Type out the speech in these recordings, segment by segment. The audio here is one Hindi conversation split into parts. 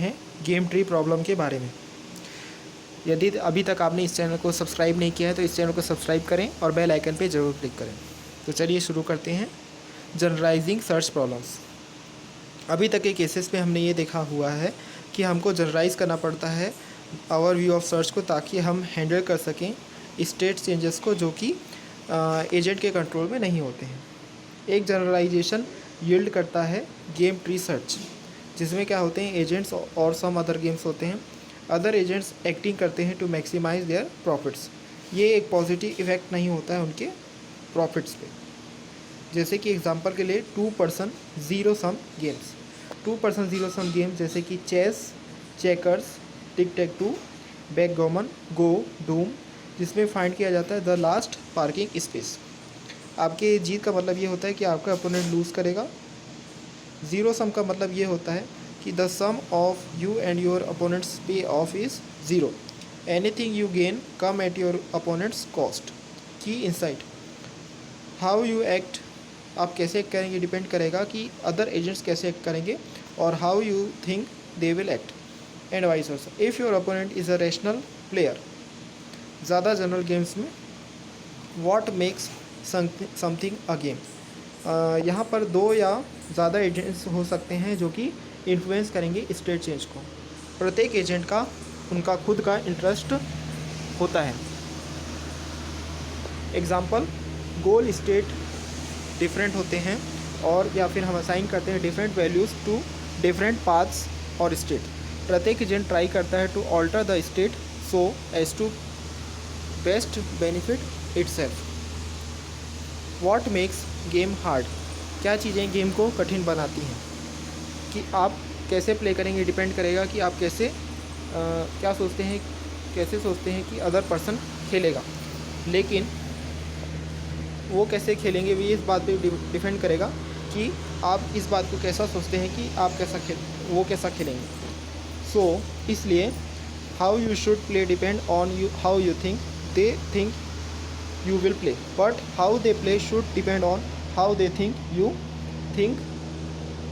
हैं गेम ट्री प्रॉब्लम के बारे में। यदि अभी तक आपने इस चैनल को सब्सक्राइब नहीं किया है तो इस चैनल को सब्सक्राइब करें और बेल आइकन पे ज़रूर क्लिक करें। तो चलिए शुरू करते हैं। Generalizing search problems. अभी तक के केसेस में हमने ये देखा हुआ है कि हमको जनरलाइज करना पड़ता है आवर व्यू ऑफ सर्च को, ताकि हम हैंडल कर सकें स्टेट चेंजेस को जो कि एजेंट के कंट्रोल में नहीं होते हैं। एक जनरलाइजेशन यील्ड करता है गेम ट्री सर्च, जिसमें क्या होते हैं एजेंट्स और सम अदर गेम्स होते हैं। अदर एजेंट्स एक्टिंग करते हैं टू मैक्सिमाइज देयर प्रॉफिट्स। ये एक पॉजिटिव इफेक्ट नहीं होता है उनके प्रॉफिट्स पे। जैसे कि एग्जांपल के लिए 2% zero sum games. 2% zero sum games जैसे कि chess, checkers, tic tac toe, backgammon, go, doom, जिसमें फाइंड किया जाता है द लास्ट पार्किंग स्पेस। आपके जीत का मतलब ये होता है कि आपका अपोनेंट लूज़ करेगा। ज़ीरो सम का मतलब ये होता है कि the sum of you and your opponent's payoff is zero. Anything you gain come at your opponent's cost. Key insight, how you act, आप कैसे एक्ट करेंगे डिपेंड करेगा कि अदर एजेंट्स कैसे एक्ट करेंगे, और how you think they will act and vice versa. If your opponent is a rational player. ज़्यादा जनरल गेम्स में what makes something a game. यहाँ पर दो या ज़्यादा एजेंट्स हो सकते हैं जो कि इन्फ्लुएंस करेंगे स्टेट चेंज को। प्रत्येक एजेंट का उनका खुद का इंटरेस्ट होता है। एग्जाम्पल, गोल स्टेट डिफरेंट होते हैं, और या फिर हम असाइन करते हैं different values to different paths और स्टेट। प्रत्येक एजेंट ट्राई करता है to alter the state so as to best benefit itself. What makes game hard, क्या चीज़ें गेम को कठिन बनाती हैं। कि आप कैसे प्ले करेंगे डिपेंड करेगा कि आप कैसे क्या सोचते हैं, कैसे सोचते हैं कि अदर पर्सन खेलेगा, लेकिन वो कैसे खेलेंगे भी इस बात पे डिपेंड करेगा कि आप इस बात को कैसा सोचते हैं कि आप वो कैसा खेलेंगे। सो इसलिए how you should play depend on you, how you think they think you will play, but how they play should depend on how they think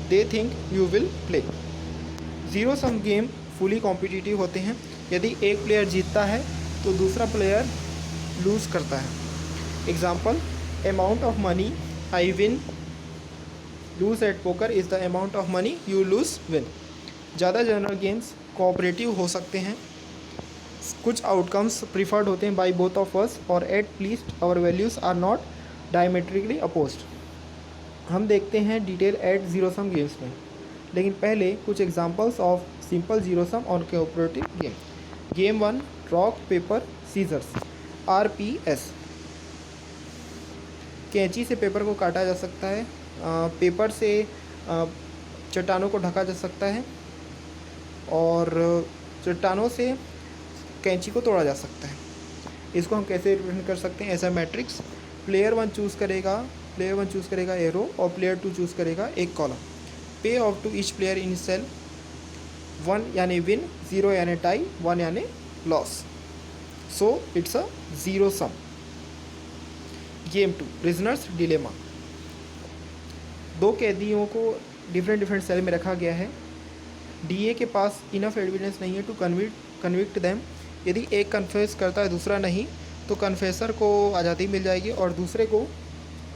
they think you will play. Zero sum game fully competitive होते हैं। यदि एक प्लेयर जीतता है तो दूसरा प्लेयर लूज़ करता है। Example, amount of money I win lose at poker is the amount of money you lose win. ज़्यादा जनरल गेम्स कोऑपरेटिव हो सकते हैं। कुछ आउटकम्स प्रीफर्ड होते हैं बाय बोथ ऑफ अस, और at least our values are not diametrically opposed. हम देखते हैं detail at zero sum games में, लेकिन पहले कुछ examples of simple zero sum और cooperative game. Game 1, rock paper scissors, RPS। कैंची से पेपर को काटा जा सकता है, पेपर से चट्टानों को ढका जा सकता है, और चट्टानों से कैंची को तोड़ा जा सकता है। इसको हम कैसे रिप्रेजेंट कर सकते हैं as a matrix. Player 1 choose करेगा एरो, और प्लेयर 2 चूज़ करेगा एक column. Pay off to each player in cell, 1 यानी विन, 0 यानी टाई, 1 यानी loss. So it's a zero sum. Game 2, prisoner's dilemma. दो कैदियों को डिफरेंट सेल में रखा गया है। DA के पास इनफ एविडेंस नहीं है टू कन्विक्ट दैम। यदि एक कन्फेस करता है दूसरा नहीं, तो कन्फेसर को आज़ादी मिल जाएगी और दूसरे को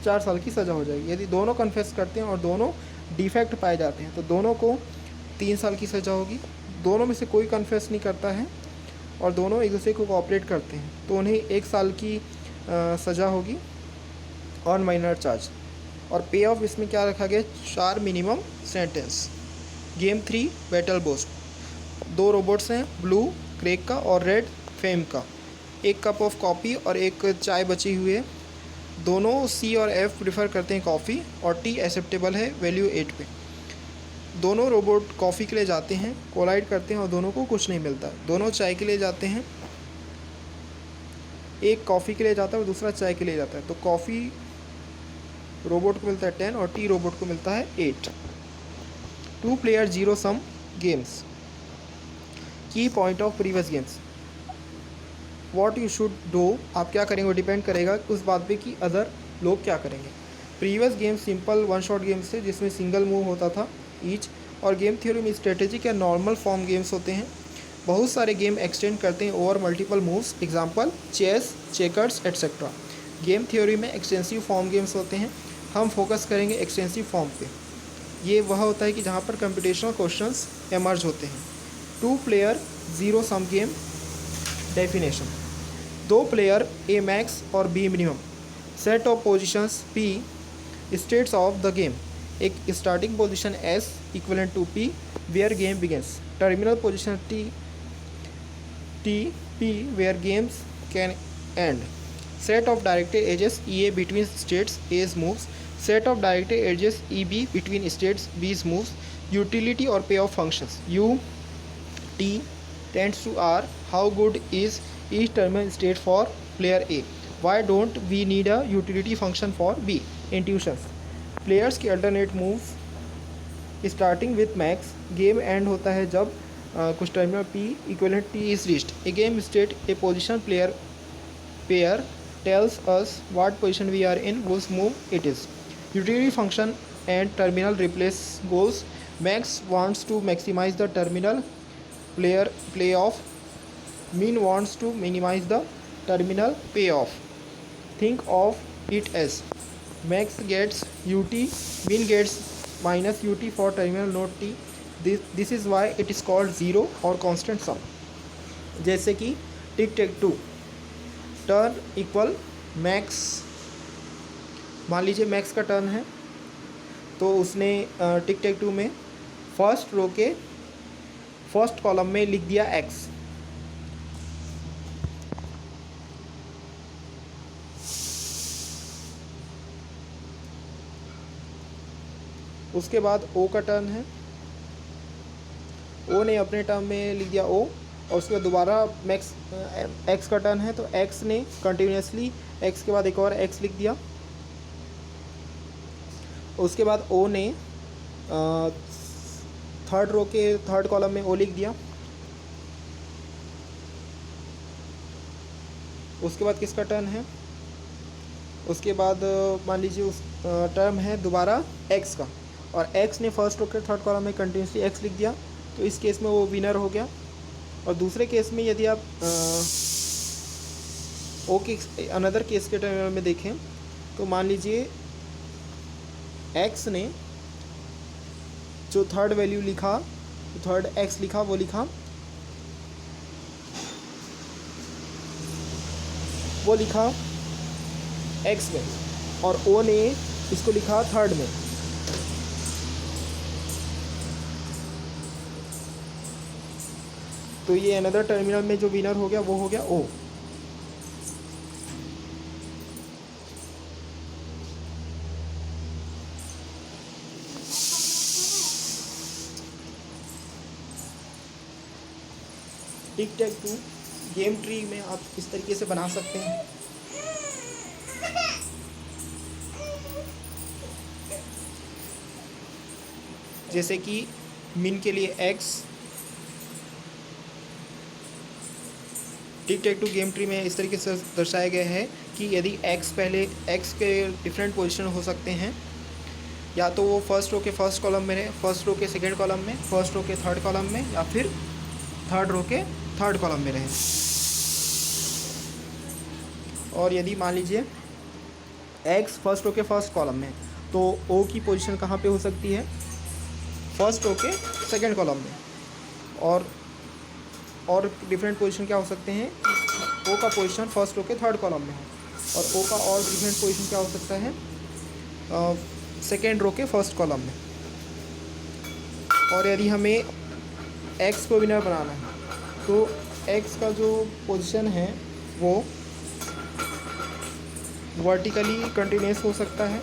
4 साल की सज़ा हो जाएगी। यदि दोनों कन्फेस करते हैं और दोनों डिफेक्ट पाए जाते हैं तो दोनों को 3 साल की सज़ा होगी। दोनों में से कोई कन्फेस नहीं करता है और दोनों एक दूसरे को कोऑपरेट करते हैं तो उन्हें 1 साल की सज़ा होगी ऑन माइनर चार्ज। और पे ऑफ इसमें क्या रखा गया, 4 minimum sentence. Game 3, battle boast. 2 robots हैं, ब्लू क्रेक का और रेड फेम का। एक कप ऑफ कॉफ़ी और एक चाय बची हुई है। दोनों C और F प्रेफर करते हैं कॉफ़ी, और T एक्सेप्टेबल है वैल्यू 8 पे। दोनों रोबोट कॉफ़ी के लिए जाते हैं, कोलाइड करते हैं और दोनों को कुछ नहीं मिलता। दोनों चाय के लिए जाते हैं, एक कॉफ़ी के लिए जाता है और दूसरा चाय के लिए जाता है। तो कॉफ़ी रोबोट को मिलता है 10 और टी रोबोट को मिलता है 8। 2 प्लेयर ज़ीरो सम गेम्स। की point of previous games, what you should do, आप क्या करेंगे वो डिपेंड करेगा उस बात पे कि अदर लोग क्या करेंगे। Previous game simple 1 shot games थे जिसमें सिंगल मूव होता था ईच, और गेम थ्योरी में स्ट्रेटेजिक या नॉर्मल फॉर्म गेम्स होते हैं। बहुत सारे गेम एक्सटेंड करते हैं over multiple moves, example chess, checkers etcetera. Game theory में एक्सटेंसिव फॉर्म गेम्स होते हैं। हम फोकस करेंगे एक्सटेंसिव फॉर्म पे। ये वह होता है कि जहाँ पर कंप्यूटेशनल क्वेश्चंस एमर्ज होते हैं। 2 player 0 sum game. Definition: 2 player A max और B minimum, set of positions P, states of the game, एक starting position S equivalent to P where game begins, terminal position T P where games can end, set of directed edges EA between states A's moves, set of directed edges EB between states B's moves, utility or payoff functions U T tends to R, how good is each terminal state for player A, why don't we need a utility function for B, intuitions, players के alternate moves, starting with max, game end होता है जब कुछ terminal P equivalent T is reached, a game state a position player pair tells us what position we are in, whose move it is. Utility function and terminal replace goals. Max wants to maximize the terminal player payoff. Min wants to minimize the terminal payoff. Think of it as max gets ut, min gets minus ut for terminal node t. This is why it is called zero or constant sum. जैसे कि tic tac toe, turn equal max. मान लीजिए मैक्स का टर्न है तो उसने टिक टेक टू में फर्स्ट रो के फर्स्ट कॉलम में लिख दिया एक्स। उसके बाद ओ का टर्न है, ओ ने अपने टर्म में लिख दिया ओ, और उसके बाद दोबारा मैक्स एक्स का टर्न है तो एक्स ने कंटिन्यूसली एक्स के बाद एक और एक्स लिख दिया। उसके बाद ओ ने थर्ड रो के थर्ड कॉलम में ओ लिख दिया। उसके बाद किसका टर्न है? उसके बाद मान लीजिए उस टर्म है दोबारा एक्स का, और एक्स ने फर्स्ट रो के थर्ड कॉलम में कंटिन्यूसली एक्स लिख दिया, तो इस केस में वो विनर हो गया। और दूसरे केस में यदि आप ओ के अनदर केस के टर्मिनल में देखें तो मान लीजिए एक्स ने जो थर्ड वैल्यू लिखा, थर्ड एक्स लिखा, वो लिखा एक्स में, और ओ ने इसको लिखा थर्ड में। तो ये अनदर टर्मिनल में जो विनर हो गया वो हो गया ओ। टिक टेक टू गेम ट्री में आप इस तरीके से बना सकते हैं। जैसे कि मिन के लिए X, tic tac toe game tree में इस तरीके से दर्शाया गया है कि यदि एक्स पहले एक्स के डिफरेंट पोजीशन हो सकते हैं, या तो वो फर्स्ट रो के फर्स्ट कॉलम में रहे, फर्स्ट रो के सेकेंड कॉलम में, फर्स्ट रो के थर्ड कॉलम में, या फिर थर्ड रो के थर्ड कॉलम में रहे। और यदि मान लीजिए एक्स फर्स्ट रो के फर्स्ट कॉलम में, तो ओ की पोजीशन कहाँ पे हो सकती है? फर्स्ट रो के सेकेंड कॉलम में। और डिफरेंट पोजीशन क्या हो सकते हैं? ओ का पोजीशन फर्स्ट रो के थर्ड कॉलम में है, और ओ का और डिफरेंट पोजीशन क्या हो सकता है? सेकेंड रो के फर्स्ट कॉलम में। और यदि हमें एक्स को विनर बनाना है तो एक्स का जो पोजीशन है वो वर्टिकली कंटिन्यूस हो सकता है।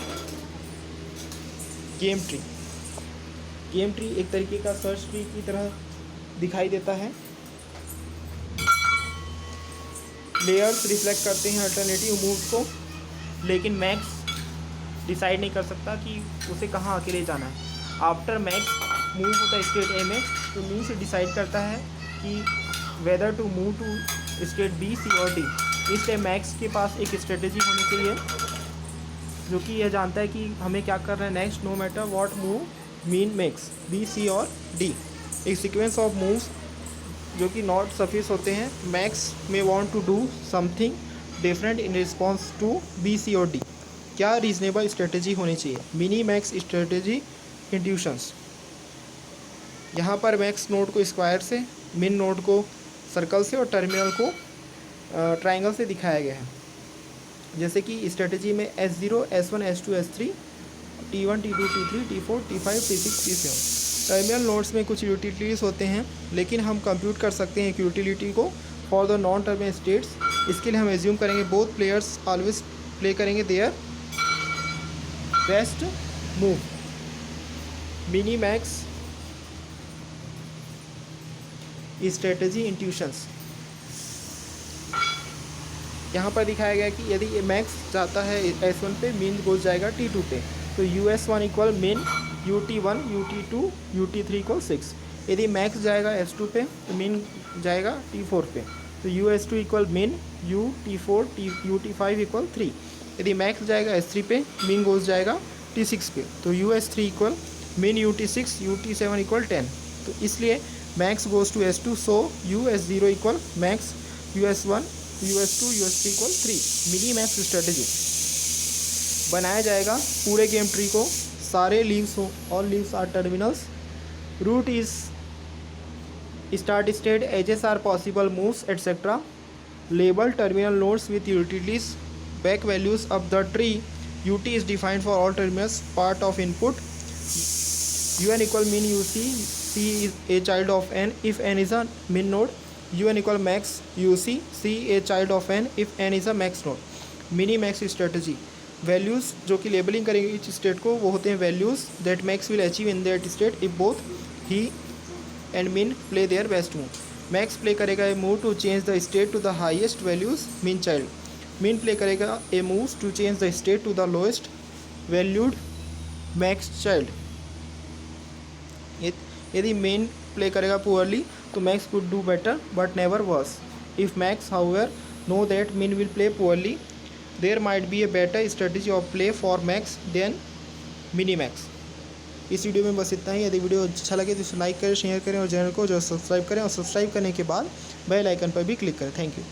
गेम ट्री एक तरीके का सर्च ट्री की तरह दिखाई देता है। लेयर्स रिफ्लेक्ट करते हैं अल्टरनेटिव मूव्स को, लेकिन मैक्स डिसाइड नहीं कर सकता कि उसे कहाँ अकेले जाना है। आफ्टर मैक्स मूव होता है स्टेट ए में, तो मीन से डिसाइड करता है कि whether to move to state B, C और डी। इसलिए मैक्स के पास एक स्ट्रेटेजी होनी चाहिए जो कि यह जानता है कि हमें क्या करना है next, no matter what move min max, B, C और डी। एक सीक्वेंस ऑफ मूव्स जो कि नॉट सफिस होते हैं। मैक्स में want to do something different in response to B, C और डी। क्या रीजनेबल स्ट्रेटेजी होनी चाहिए? Minimax strategy intuitions. यहाँ पर मैक्स नोड को स्क्वायर से, मिन नोड को सर्कल से और टर्मिनल को ट्राइंगल से दिखाया गया है। जैसे कि स्ट्रेटेजी में S0, S1, S2, S3, T1, T2, T3, T4, T5, T6, T7 terminal nodes में कुछ यूटिलिटीज़ होते हैं, लेकिन हम कंप्यूट कर सकते हैं एक यूटिलिटी को for the non terminal states. इसके लिए हम एज्यूम करेंगे बोथ प्लेयर्स ऑलवेज प्ले करेंगे there best move. Mini max strategy intuitions. यहाँ पर दिखाया गया कि यदि ये मैक्स जाता है S1 पे, मीन गोज जाएगा T2 पे, तो US1 equal mean UT1, UT2, UT3 equal 6। यदि मैक्स जाएगा S2 पे तो मीन जाएगा T4 पे, तो US2 equal mean UT4, UT5 equal 3। यदि मैक्स जाएगा S3 पे, मीन गोज जाएगा T6 पे, तो US3 equal mean UT6, UT7 equal 10। तो इसलिए max goes to S2, so US0 equal max US1, US2, US3 equal 3। Minimax strategy बनाया जाएगा पूरे गेम ट्री को। सारे लीव्स हो, all leaves are terminals. Root is start state, edges are possible moves etcetera. Label terminal nodes with utilities. Back values of the tree. UT is defined for all terminals part of input. UN equal mean UC, C is a child of n if n is a min node. UN equal max UC, C a child of n if n is a max node. Mini max strategy. Values जो कि लेबलिंग करेंगे इस स्टेट को, वो होते हैं values that max will achieve in that state if both he and min play their best move. Max play करेगा a move to change the state to the highest values min child. Min play करेगा a move to change the state to the lowest valued max child. यदि मेन प्ले करेगा पुअरली तो max could do better but never worse. If max however know that मिन will play poorly, there might be a better strategy of play for max than minimax. इस वीडियो में बस इतना ही। यदि वीडियो अच्छा लगे तो इसे लाइक करें, शेयर करें और चैनल को जो सब्सक्राइब करें, और सब्सक्राइब करने के बाद बेल आइकन पर भी क्लिक करें। Thank you.